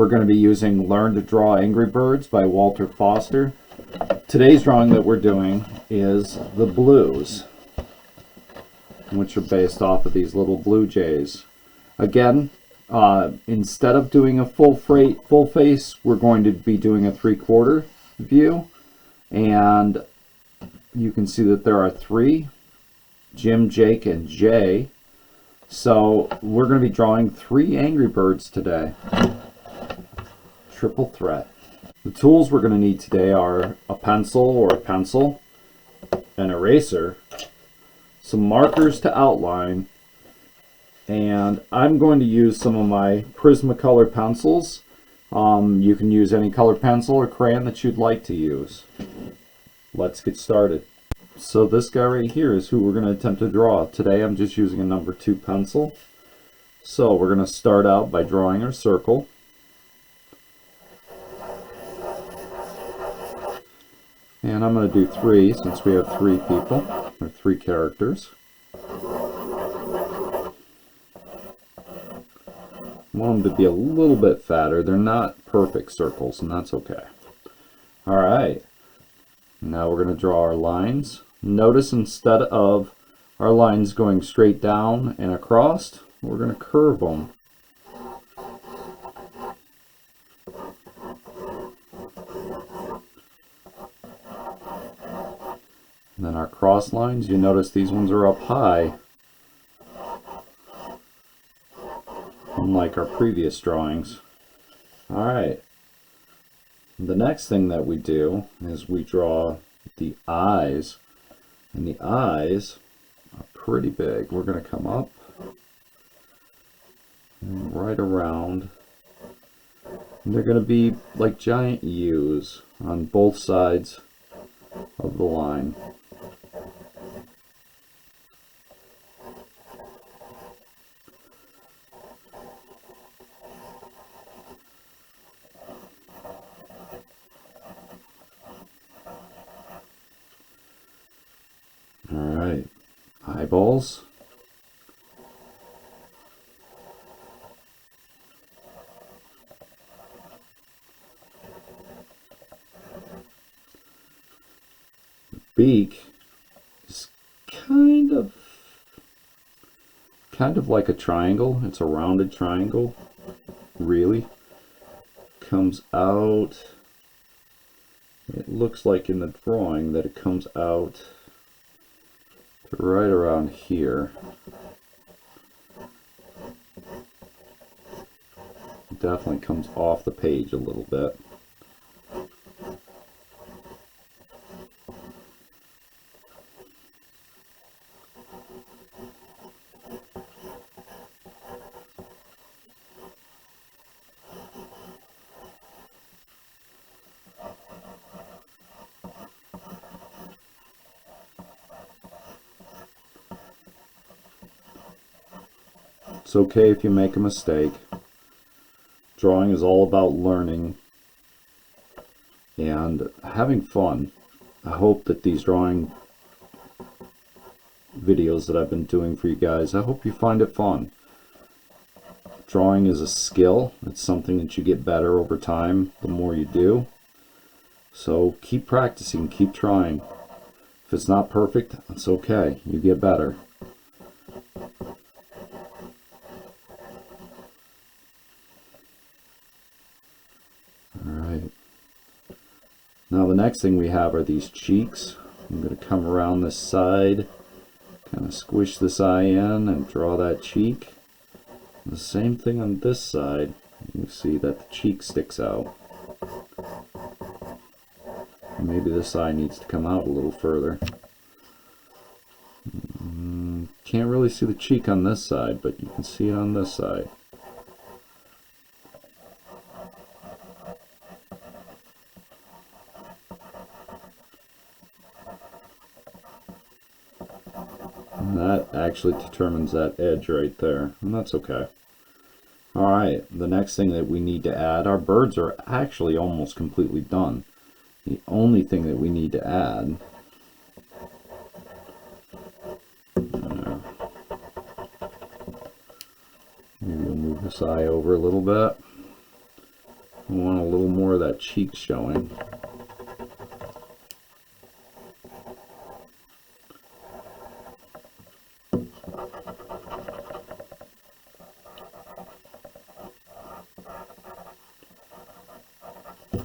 we're going to be using Learn to Draw Angry Birds by Walter Foster. Today's drawing that we're doing is the blues, which are based off of these little blue jays. Again, instead of doing a full face, we're going to be doing a 3/4 view. And you can see that there are 3, Jim, Jake, and Jay. So we're going to be drawing 3 Angry Birds today. Triple threat. The tools we're going to need today are a pencil, an eraser, some markers to outline, and I'm going to use some of my Prismacolor pencils. You can use any color pencil or crayon that you'd like to use. Let's get started. So this guy right here is who we're going to attempt to draw. Today I'm just using a number 2 pencil. So we're going to start out by drawing our circle. And I'm going to do 3 since we have 3 people, or 3 characters. I want them to be a little bit fatter. They're not perfect circles, and that's okay. Alright, now we're going to draw our lines. Notice instead of our lines going straight down and across, we're going to curve them. And then our cross lines, you notice these ones are up high, unlike our previous drawings. Alright, the next thing that we do is we draw the eyes, and the eyes are pretty big. We're going to come up and right around, and they're going to be like giant U's on both sides of the line. Alright, eyeballs. The beak is kind of like a triangle. It's a rounded triangle, really. Comes out, it looks like in the drawing that it comes out right around here. It definitely comes off the page a little bit. It's okay if you make a mistake. Drawing is all about learning and having fun. I hope that these drawing videos that I've been doing for you guys, I hope you find it fun. Drawing is a skill. It's something that you get better over time the more you do. So keep practicing, keep trying. If it's not perfect, it's okay. You get better. Now the next thing we have are these cheeks. I'm going to come around this side, kind of squish this eye in and draw that cheek. The same thing on this side. You see that the cheek sticks out. Maybe this eye needs to come out a little further. Can't really see the cheek on this side, but you can see it on this side. And that actually determines that edge right there, and that's okay. Alright, the next thing that we need to add, our birds are actually almost completely done. The only thing that we need to add, maybe we'll move this eye over a little bit. I want a little more of that cheek showing.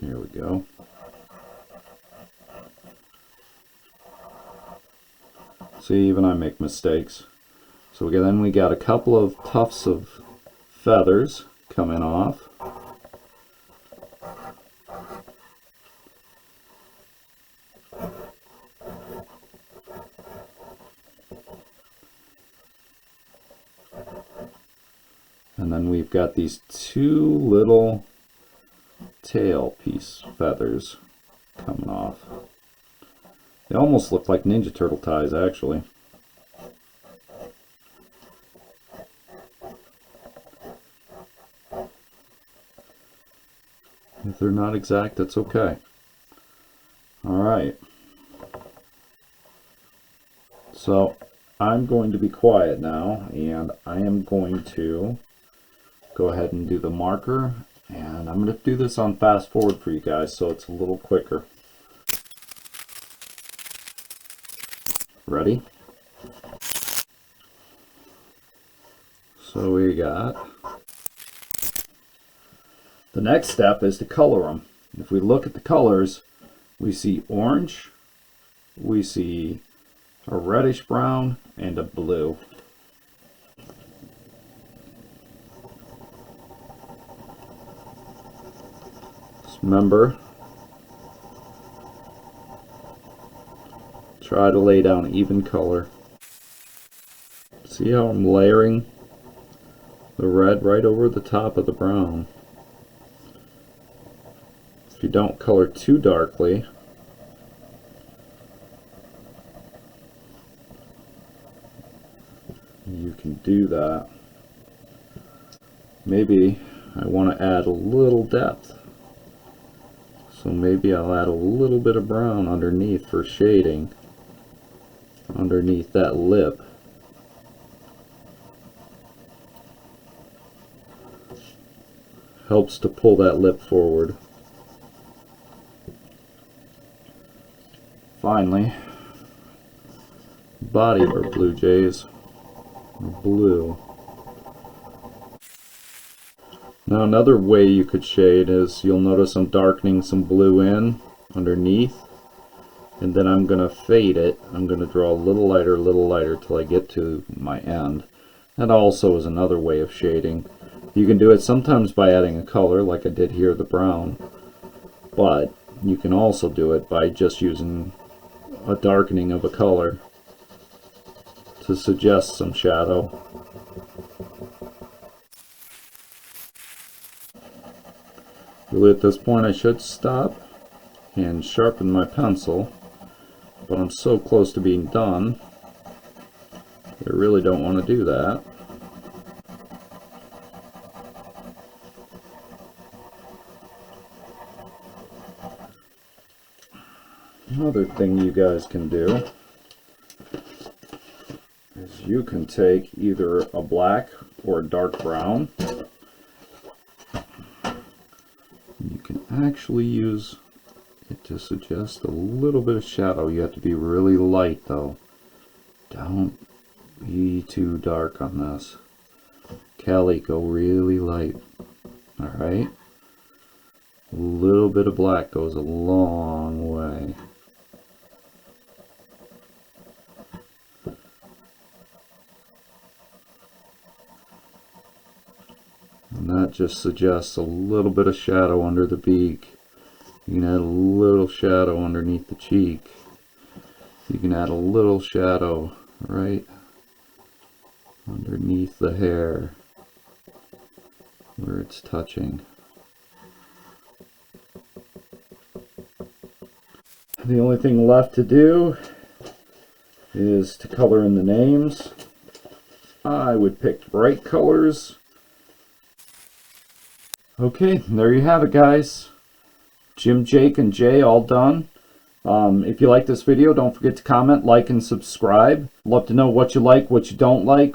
Here we go. See, even I make mistakes. So then we got a couple of tufts of feathers coming off. And then we've got these two little tail piece feathers coming off. They almost look like Ninja Turtle ties, actually. If they're not exact, that's okay. Alright. So I'm going to be quiet now, and I am going to go ahead and do the marker, and I'm going to do this on fast forward for you guys so it's a little quicker. Ready? So we got, the next step is to color them. If we look at the colors, we see orange, we see a reddish brown, and a blue. Just remember, try to lay down even color. See how I'm layering the red right over the top of the brown. If you don't color too darkly, you can do that. Maybe I want to add a little depth. So maybe I'll add a little bit of brown underneath for shading, underneath that lip. Helps to pull that lip forward. Finally, body of our blue jays are blue. Now another way you could shade is, you'll notice I'm darkening some blue in underneath, and then I'm going to fade it. I'm going to draw a little lighter till I get to my end. That also is another way of shading. You can do it sometimes by adding a color, like I did here, the brown, but you can also do it by just using a darkening of a color to suggest some shadow. Really, at this point I should stop and sharpen my pencil, but I'm so close to being done, I really don't want to do that. Another thing you guys can do is you can take either a black or a dark brown. You can actually use it to suggest a little bit of shadow. You have to be really light though. Don't be too dark on this. Kelly, go really light. Alright? A little bit of black goes a long way. And that just suggests a little bit of shadow under the beak. You can add a little shadow underneath the cheek. You can add a little shadow right underneath the hair where it's touching. The only thing left to do is to color in the names. I would pick bright colors. Okay, there you have it, guys. Jim, Jake, and Jay all done. If you like this video, don't forget to comment, like, and subscribe. Love to know what you like, what you don't like.